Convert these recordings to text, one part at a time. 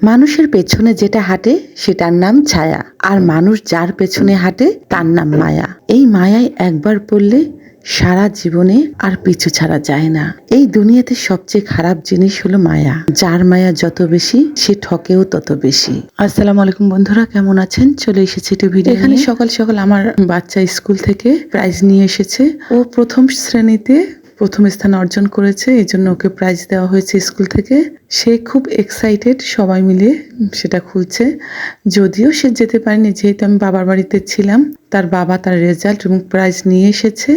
মানুষের পেছনে যেটা হাঁটে সেটার নাম ছায়া, আর মানুষ যার পেছনে হাঁটে তার নাম মায়া। এই মায়ায় একবার পড়লে সারা জীবনে আর পিছু ছাড়া যায় না। এই দুনিয়াতে সবচেয়ে খারাপ জিনিস হলো মায়া। যার মায়া যত বেশি সে ঠকেও তত বেশি। আসসালামু আলাইকুম বন্ধুরা, কেমন আছেন? চলে এসেছি একটু ভিডিও। এখানে সকাল সকাল আমার বাচ্চা স্কুল থেকে প্রাইজ নিয়ে এসেছে। ও প্রথম শ্রেণীতে প্রথম স্থান অর্জন করেছে, এই জন্য ওকে প্রাইজ দেওয়া হয়েছে স্কুল থেকে। সে খুব এক্সাইটেড, সবাই মিলে সেটা খুলছে। যদিও সে যেতে পারেনি, যেহেতু আমি বাবার বাড়িতে ছিলাম। তার বাবা তার রেজাল্ট এবং প্রাইজ নিয়ে এসেছে।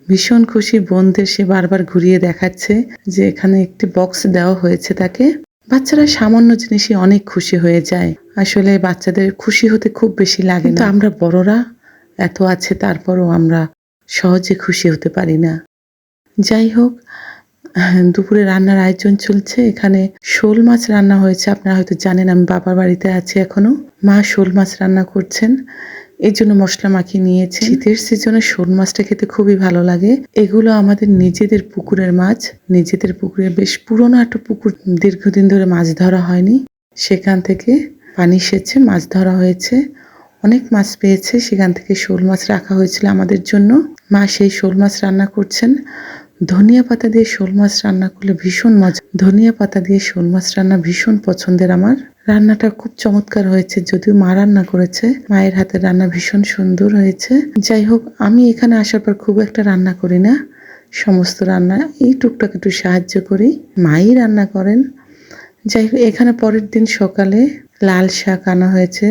ভীষণ খুশি, বোনদের সে বারবার ঘুরিয়ে দেখাচ্ছে যে এখানে একটি বক্স দেওয়া হয়েছে তাকে। বাচ্চারা সামান্য জিনিসে অনেক খুশি হয়ে যায়। আসলে বাচ্চাদের খুশি হতে খুব বেশি লাগে না। আমরা বড়রা এত আছে, তারপরও আমরা সহজে খুশি হতে পারি না। যাই হোক, দুপুরে রান্নার আয়োজন চলছে। এখানে শোল মাছ রান্না হয়েছে। আপনারা হয়তো জানেন আমি বাবার বাড়িতে আছি এখনো। মা শোল মাছ রান্না করছেন, এই জন্য মশলা মাখিয়ে নিয়েছে। শীতের সিজনে শোল মাছটা খেতে খুবই ভালো লাগে। এগুলো আমাদের নিজেদের পুকুরের মাছ। নিজেদের পুকুরে, বেশ পুরোনো একটা পুকুর, দীর্ঘদিন ধরে মাছ ধরা হয়নি, সেখান থেকে পানি সেচে মাছ ধরা হয়েছে। অনেক মাছ পেয়েছে, সেখান থেকে শোল মাছ রাখা হয়েছিল আমাদের জন্য। মা সেই শোল মাছ রান্না করছেন। ধনিয়া পাতা দিয়ে শোল মাছ রান্না করলে ভীষণ মজা। ধনিয়া পাতা দিয়ে শোল মাছ রান্না ভীষণ পছন্দের আমার। রান্নাটা খুব চমৎকার হয়েছে, যদিও মা রান্না করেছে। মায়ের হাতের রান্না ভীষণ সুন্দর হয়েছে। যাই হোক, আমি এখানে আসার পর খুব একটা রান্না করি না। সমস্ত রান্না এই টুকটাক একটু সাহায্য করি, মাই রান্না করেন। যাই হোক, এখানে পরের দিন সকালে লাল শাক আনা হয়েছে।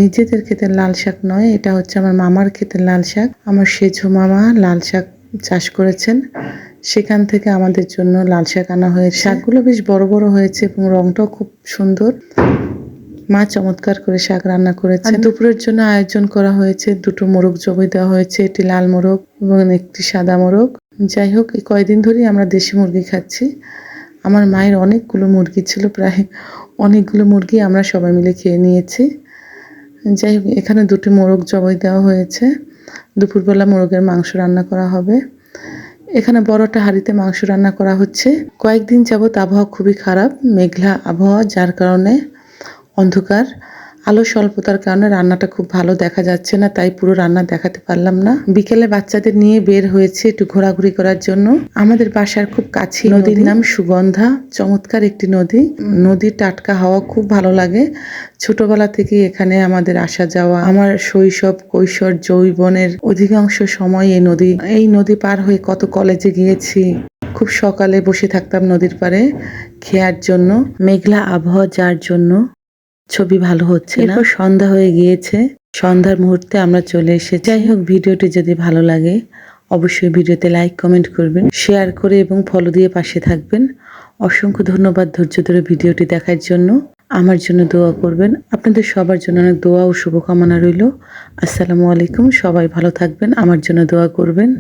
নিজেদের ক্ষেতের লাল শাক নয়, এটা হচ্ছে আমার মামার ক্ষেতের লাল শাক। আমার সেজো মামা লাল শাক চাষ করেছেন, সেখান থেকে আমাদের জন্য লাল শাক আনা হয়েছে। শাকগুলো বেশ বড় বড় হয়েছে এবং রংটাও খুব সুন্দর। মা চমৎকার করে শাক রান্না করেছেন। দুপুরের জন্য আয়োজন করা হয়েছে, দুটো মোরগ জবাই দেওয়া হয়েছে, একটি লাল মোরগ এবং একটি সাদা মোরগ। যাই হোক, এই কয়দিন ধরেই আমরা দেশি মুরগি খাচ্ছি। আমার মায়ের অনেকগুলো মুরগি ছিল, প্রায় অনেকগুলো মুরগি আমরা সবাই মিলে খেয়ে নিয়েছি। যাই হোক, এখানে দুটি মোরগ জবাই দেওয়া হয়েছে। দুপুরবেলা মোরগের মাংস রান্না করা হবে। এখানে বড় একটা হাঁড়িতে মাংস রান্না করা হচ্ছে। কয়েকদিন যাবৎ আবহাওয়া খুবই খারাপ, মেঘলা আবহাওয়া, যার কারণে অন্ধকার, আলো স্বল্পতার কারণে রান্নাটা খুব ভালো দেখা যাচ্ছে না, তাই পুরো রান্না দেখাতে পারলাম না। বিকেলে বাচ্চাদের নিয়ে বের হয়েছে একটু ঘোরাঘুরি করার জন্য। আমাদের বাসার খুব কাছে নদীর নাম সুগন্ধা, চমৎকার একটি নদী। নদীর টাটকা হাওয়া খুব ভালো লাগে। ছোটবেলা থেকে এখানে আমাদের আসা যাওয়া। আমার শৈশব, কৈশোর, যৌবনের অধিকাংশ সময় এই নদী পার হয়ে কত কলেজে গিয়েছি। খুব সকালে বসে থাকতাম নদীর পাড়ে খেয়ার জন্য। মেঘলা আবহাওয়া, যার জন্য ছবি ভালো হচ্ছে না। এরপর সন্ধ্যা হয়ে গিয়েছে, সন্ধ্যার মুহূর্তে আমরা চলে এসেছি। যাই হোক, ভিডিওটি যদি ভালো লাগে অবশ্যই ভিডিওতে লাইক কমেন্ট করবেন, শেয়ার করে এবং ফলো দিয়ে পাশে থাকবেন। অসংখ্য ধন্যবাদ ধৈর্য ধরে ভিডিওটি দেখার জন্য। আমার জন্য দোয়া করবেন। আপনাদের সবার জন্য অনেক দোয়া ও শুভকামনা রইল। আসসালামু আলাইকুম। সবাই ভালো থাকবেন, আমার জন্য দোয়া করবেন।